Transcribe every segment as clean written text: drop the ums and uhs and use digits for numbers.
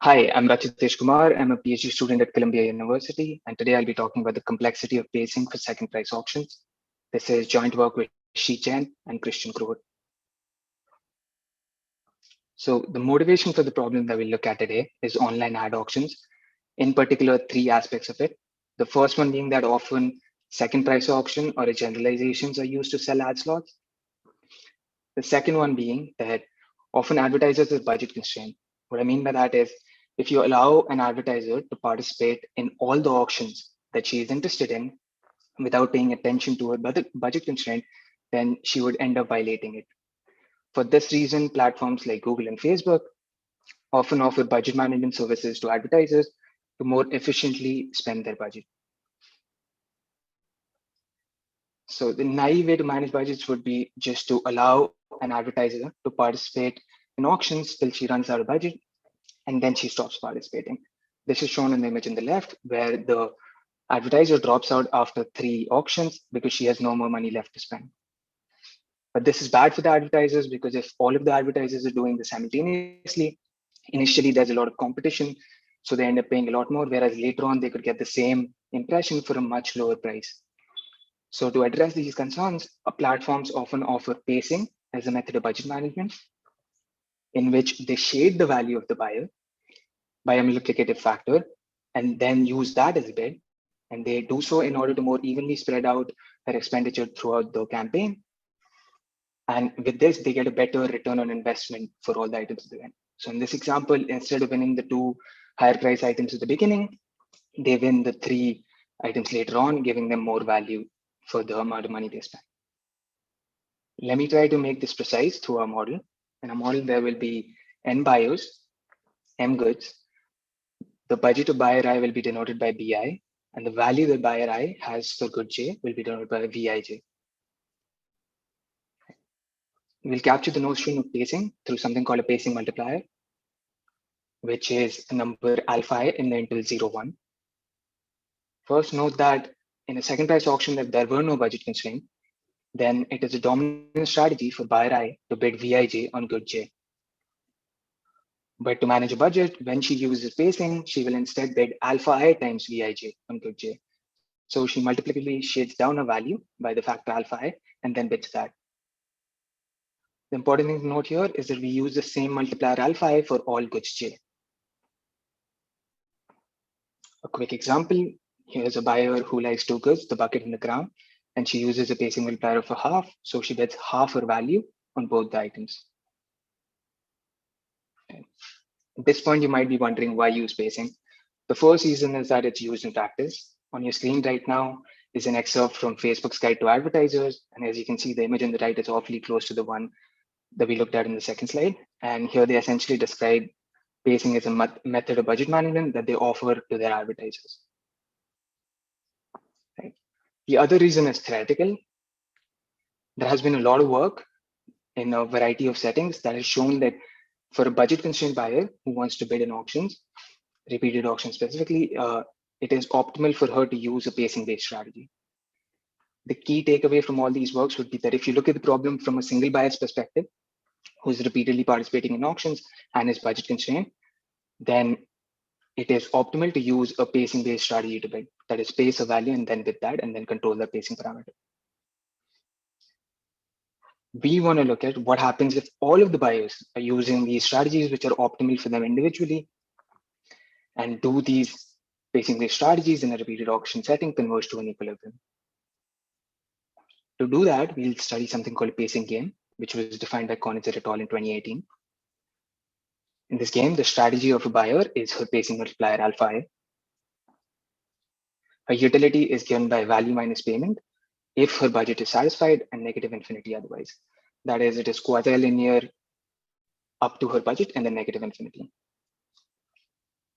Hi, I'm Rachitesh Kumar. I'm a PhD student at Columbia University, and today I'll be talking about the complexity of pacing for second price auctions. This is joint work with Shi Chen and Christian Groot. So the motivation for the problem that we look at today is online ad auctions, in particular, three aspects of it. The first one being that often second price auction or generalizations are used to sell ad slots. The second one being that often advertisers are budget constrained. What I mean by that is if you allow an advertiser to participate in all the auctions that she is interested in without paying attention to her budget constraint, then she would end up violating it. For this reason, platforms like Google and Facebook often offer budget management services to advertisers to more efficiently spend their budget. So the naive way to manage budgets would be just to allow an advertiser to participate in auctions till she runs out of budget, and then she stops participating. This is shown in the image on the left, where the advertiser drops out after 3 auctions because she has no more money left to spend. But this is bad for the advertisers because if all of the advertisers are doing this simultaneously, initially there's a lot of competition, so they end up paying a lot more, whereas later on they could get the same impression for a much lower price. So to address these concerns, platforms often offer pacing as a method of budget management, in which they shade the value of the buyer by a multiplicative factor and then use that as a bid. And they do so in order to more evenly spread out their expenditure throughout the campaign. And with this, they get a better return on investment for all the items they win. So in this example, instead of winning the 2 higher price items at the beginning, they win the 3 items later on, giving them more value for the amount of money they spend. Let me try to make this precise through our model. In our model, there will be n buyers, m goods. The budget of buyer I will be denoted by BI, and the value that buyer I has for good J will be denoted by VIJ. We'll capture the notion of pacing through something called a pacing multiplier, which is a number alpha I in the interval 0, 1. First, note that in a second price auction, if there were no budget constraint, then it is a dominant strategy for buyer I to bid VIJ on good J. But to manage a budget, when she uses pacing, she will instead bid alpha I times VIJ on good J. So she multiplicatively shades down a value by the factor alpha I and then bids that. The important thing to note here is that we use the same multiplier alpha I for all goods J. A quick example, here's a buyer who likes 2 goods, the bucket and the crown, and she uses a pacing multiplier of a half, so she bids half her value on both the items. At this point, you might be wondering why use pacing. The first reason is that it's used in practice. On your screen right now is an excerpt from Facebook's guide to advertisers. And as you can see, the image on the right is awfully close to the one that we looked at in the second slide. And here they essentially describe pacing as a method of budget management that they offer to their advertisers. Right. The other reason is theoretical. There has been a lot of work in a variety of settings that has shown that for a budget constrained buyer who wants to bid in auctions, repeated auctions specifically, it is optimal for her to use a pacing-based strategy. The key takeaway from all these works would be that if you look at the problem from a single buyer's perspective, who's repeatedly participating in auctions and is budget constrained, then it is optimal to use a pacing-based strategy to bid. That is, pace a value and then bid that and then control the pacing parameter. We want to look at what happens if all of the buyers are using these strategies which are optimal for them individually, and do these pacing-based strategies in a repeated auction setting converge to an equilibrium. To do that, we'll study something called a pacing game, which was defined by Konitzer et al. In 2018. In this game, the strategy of a buyer is her pacing multiplier alpha I. Her utility is given by value minus payment if her budget is satisfied and negative infinity otherwise. That is, it is quasi-linear up to her budget and then negative infinity.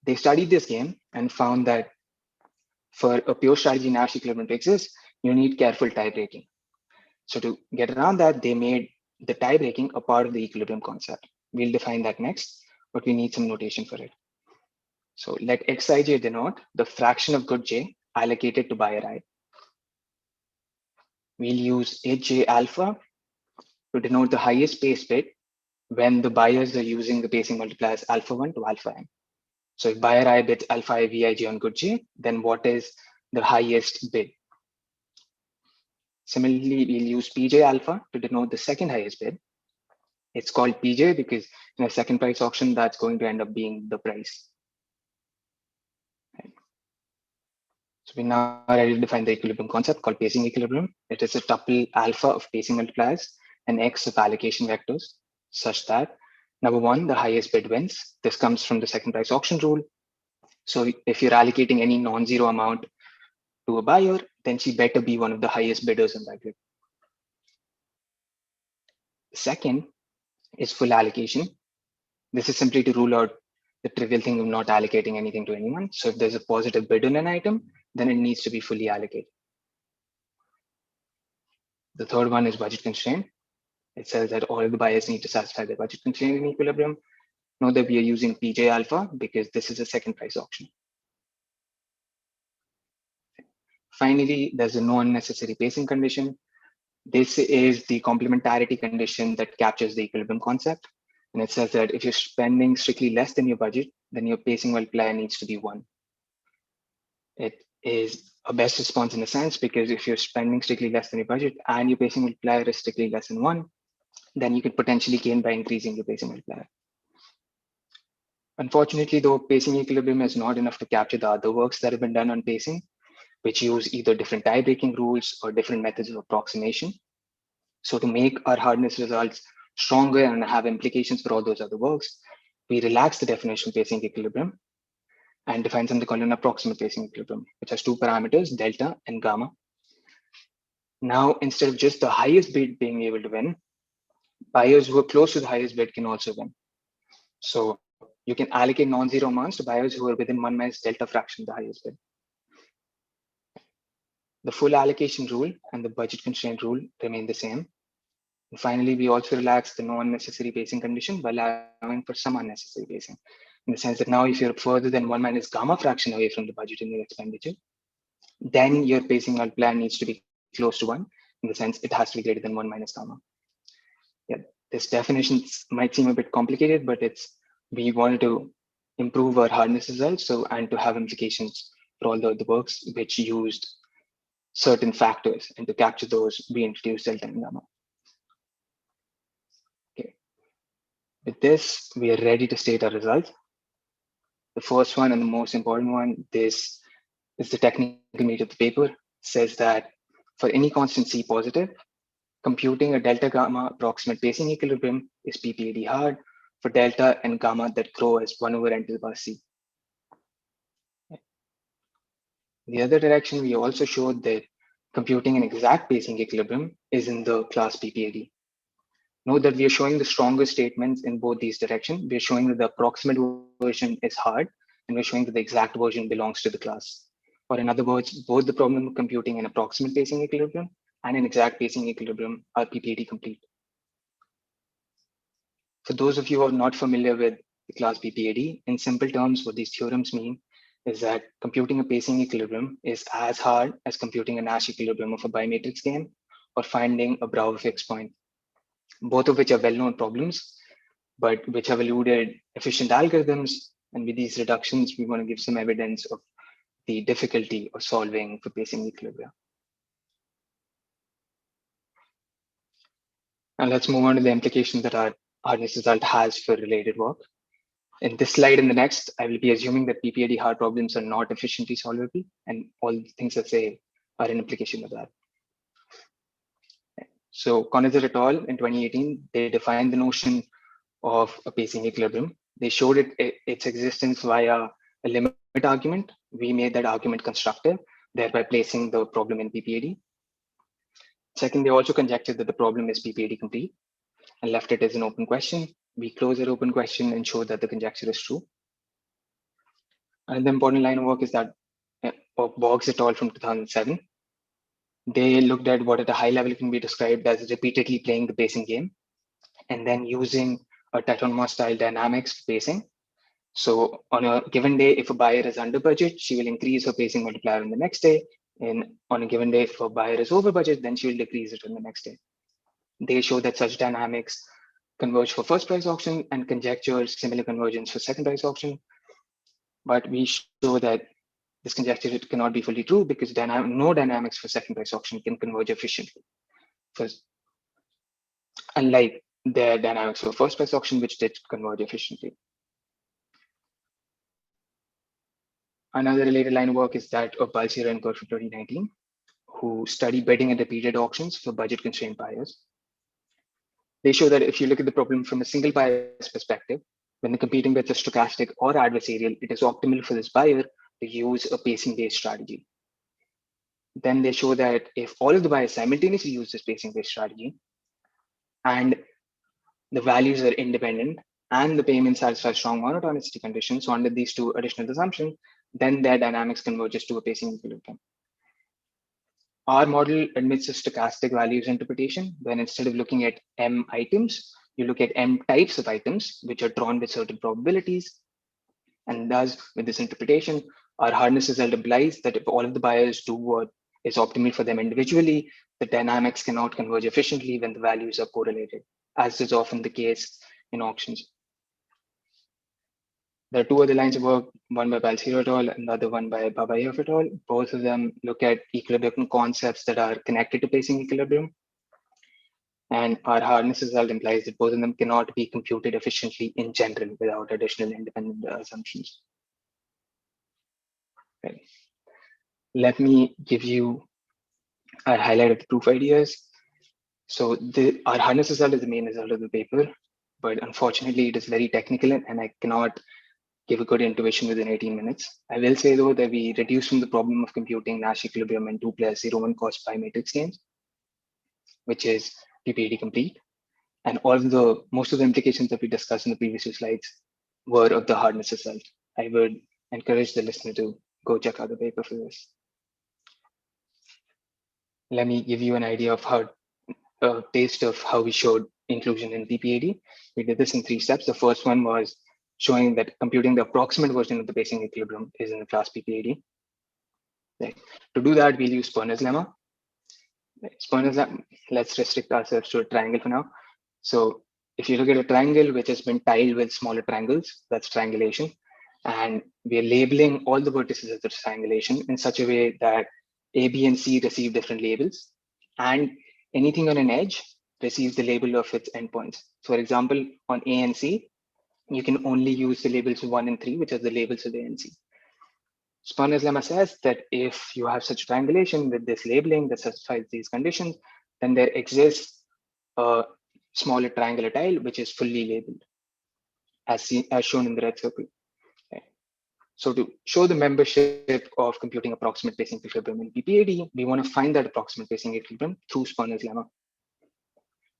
They studied this game and found that for a pure strategy Nash equilibrium to exist, you need careful tie breaking. So to get around that, they made the tie breaking a part of the equilibrium concept. We'll define that next, but we need some notation for it. So let Xij denote the fraction of good J allocated to buyer I. We'll use Hj alpha to denote the highest pace bid when the buyers are using the pacing multipliers alpha 1 to alpha n. So if buyer I bids alpha I VIG on good J, then what is the highest bid? Similarly, we'll use PJ alpha to denote the second highest bid. It's called PJ because in a second price auction, that's going to end up being the price. Right. So we now ready to define the equilibrium concept called pacing equilibrium. It is a tuple alpha of pacing multipliers and X of allocation vectors such that number one, the highest bid wins. This comes from the second price auction rule. So if you're allocating any non-zero amount to a buyer, then she better be one of the highest bidders in that grid. Second is full allocation. This is simply to rule out the trivial thing of not allocating anything to anyone. So if there's a positive bid on an item, then it needs to be fully allocated. The third one is budget constraint. It says that all of the buyers need to satisfy their budget constraint in equilibrium. Note that we are using PJ alpha because this is a second price auction. Finally, there's a no unnecessary pacing condition. This is the complementarity condition that captures the equilibrium concept. And it says that if you're spending strictly less than your budget, then your pacing multiplier needs to be 1. It is a best response in a sense because if you're spending strictly less than your budget and your pacing multiplier is strictly less than 1, then you could potentially gain by increasing your pacing multiplier. Unfortunately, though, pacing equilibrium is not enough to capture the other works that have been done on pacing, which use either different tie-breaking rules or different methods of approximation. So to make our hardness results stronger and have implications for all those other works, we relax the definition of pacing equilibrium and define something called an approximate pacing equilibrium, which has 2 parameters, delta and gamma. Now, instead of just the highest bid being able to win, buyers who are close to the highest bid can also win. So you can allocate non-zero amounts to buyers who are within 1 minus delta fraction of the highest bid. The full allocation rule and the budget constraint rule remain the same. And finally, we also relax the no unnecessary pacing condition by allowing for some unnecessary pacing, in the sense that now if you're further than 1 minus gamma fraction away from the budget in your expenditure, then your pacing multiplier needs to be close to 1, in the sense it has to be greater than 1 minus gamma. Yeah, this definition might seem a bit complicated, but we wanted to improve our hardness results and to have implications for all the other works which used certain factors, and to capture those, we introduced delta and gamma. Okay. With this, we are ready to state our results. The first one and the most important one, this is the technical meat of the paper, says that for any constant C positive, computing a delta gamma approximate pacing equilibrium is PPAD hard for delta and gamma that grow as 1 over n to the power C. In the other direction, we also showed that computing an exact pacing equilibrium is in the class PPAD. Note that we are showing the strongest statements in both these directions. We are showing that the approximate version is hard, and we're showing that the exact version belongs to the class. Or in other words, both the problem of computing an approximate pacing equilibrium and an exact pacing equilibrium are PPAD complete. For those of you who are not familiar with the class PPAD, in simple terms, what these theorems mean is that computing a pacing equilibrium is as hard as computing a Nash equilibrium of a bimatrix game or finding a Brouwer fixed point, both of which are well-known problems, but which have eluded efficient algorithms. And with these reductions, we want to give some evidence of the difficulty of solving for pacing equilibria. And let's move on to the implications that our hardness result has for related work. In this slide and the next, I will be assuming that PPAD hard problems are not efficiently solvable, and all the things that say are an implication of that. So Konizer et al. In 2018, they defined the notion of a pacing equilibrium. They showed its existence via a limit argument. We made that argument constructive, thereby placing the problem in PPAD. Second, they also conjectured that the problem is PPAD complete and left it as an open question. We close that open question and show that the conjecture is true. And the important line of work is that of Boggs et al. From 2007. They looked at what at a high level can be described as repeatedly playing the pacing game and then using a Teichmann style dynamics for pacing. So on a given day, if a buyer is under budget, she will increase her pacing multiplier on the next day. And on a given day, if a buyer is over budget, then she will decrease it on the next day. They show that such dynamics converge for first price auction and conjecture similar convergence for second price auction. But we show that this conjecture cannot be fully true because no dynamics for second price auction can converge efficiently. First, unlike their dynamics for first price auction, which did converge efficiently. Another related line of work is that of Balsiera and Kerr from 2019, who study bidding and repeated auctions for budget constrained buyers. They show that if you look at the problem from a single buyer's perspective, when the competing bids are stochastic or adversarial, it is optimal for this buyer to use a pacing-based strategy. Then they show that if all of the buyers simultaneously use this pacing-based strategy and the values are independent and the payments satisfy strong monotonicity conditions, so under these two additional assumptions, then their dynamics converges to a pacing equilibrium. Our model admits a stochastic values interpretation when instead of looking at M items, you look at M types of items, which are drawn with certain probabilities. And thus, with this interpretation, our hardness result implies that if all of the buyers do what is optimal for them individually, the dynamics cannot converge efficiently when the values are correlated, as is often the case in auctions. There are two other lines of work, one by Balsiera et al. And the other one by Babayev et al. Both of them look at equilibrium concepts that are connected to pacing equilibrium. And our hardness result implies that both of them cannot be computed efficiently in general without additional independent assumptions. Okay. Let me give you a highlight of the proof ideas. So our hardness result is the main result of the paper, but unfortunately it is very technical and I cannot give a good intuition within 18 minutes. I will say though that we reduced from the problem of computing Nash equilibrium in 2+0 cost pi matrix games, which is PPAD complete. And most of the implications that we discussed in the previous two slides were of the hardness result. I would encourage the listener to go check out the paper for this. Let me give you an idea of a taste of how we showed inclusion in PPAD. We did this in 3 steps. The first one was showing that computing the approximate version of the pacing equilibrium is in the class PPAD. Right. To do that, we'll use Sperner's lemma. Sperner's lemma, let's restrict ourselves to a triangle for now. So if you look at a triangle which has been tiled with smaller triangles, that's triangulation. And we are labeling all the vertices of the triangulation in such a way that A, B, and C receive different labels. And anything on an edge receives the label of its endpoints. For example, on A and C, you can only use the labels 1 and 3, which are the labels of A and C. Sperner's lemma says that if you have such triangulation with this labeling that satisfies these conditions, then there exists a smaller triangular tile which is fully labeled, as shown in the red circle. Okay. So to show the membership of computing approximate pacing equilibrium in PPAD, we want to find that approximate pacing equilibrium through Sperner's lemma.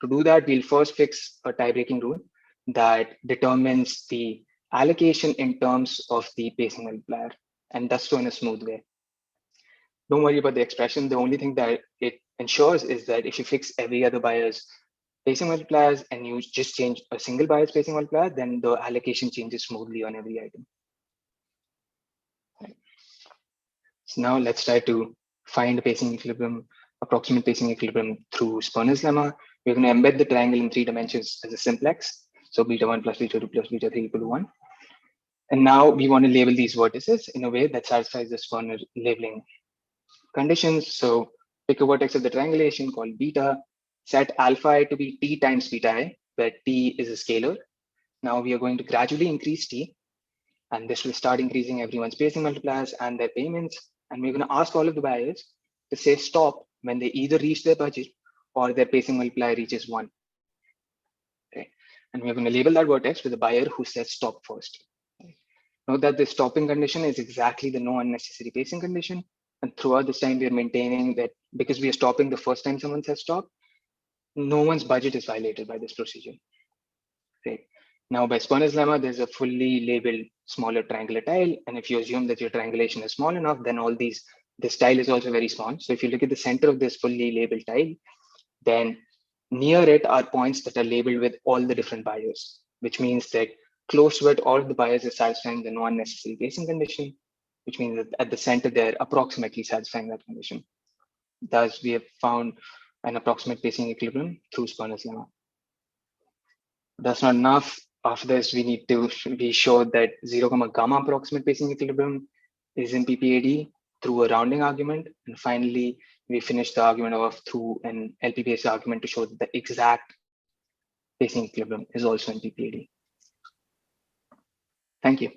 To do that, we'll first fix a tie-breaking rule that determines the allocation in terms of the pacing multiplier, and does so in a smooth way. Don't worry about the expression. The only thing that it ensures is that if you fix every other buyer's pacing multipliers and you just change a single buyer's pacing multiplier, then the allocation changes smoothly on every item. Right. So now let's try to find a pacing equilibrium, approximate pacing equilibrium through Sperner's lemma. We're going to embed the triangle in 3 dimensions as a simplex. So beta1 plus beta2 plus beta3 equal to 1. And now we want to label these vertices in a way that satisfies the Sperner labeling conditions. So pick a vertex of the triangulation called beta, set alpha I to be t times beta I, where t is a scalar. Now we are going to gradually increase t, and this will start increasing everyone's pacing multipliers and their payments. And we're going to ask all of the buyers to say stop when they either reach their budget or their pacing multiplier reaches 1. Okay. And we're going to label that vertex with a buyer who says stop first. Okay. Note that the stopping condition is exactly the no unnecessary pacing condition. And throughout this time, we are maintaining that because we are stopping the first time someone says stop, no one's budget is violated by this procedure. Right. Now, by Sperner's lemma, there's a fully labeled smaller triangular tile. And if you assume that your triangulation is small enough, then this tile is also very small. So if you look at the center of this fully labeled tile, then near it are points that are labeled with all the different buyers, which means that close to it, all of the buyers are satisfying the no unnecessary pacing condition, which means that at the center, they're approximately satisfying that condition. Thus, we have found an approximate pacing equilibrium through Sperner's lemma. That's not enough. After this, we showed that 0, gamma approximate pacing equilibrium is in PPAD through a rounding argument. And finally, we finished the argument of through an LP-based argument to show that the exact pacing equilibrium is also in PPAD. Thank you.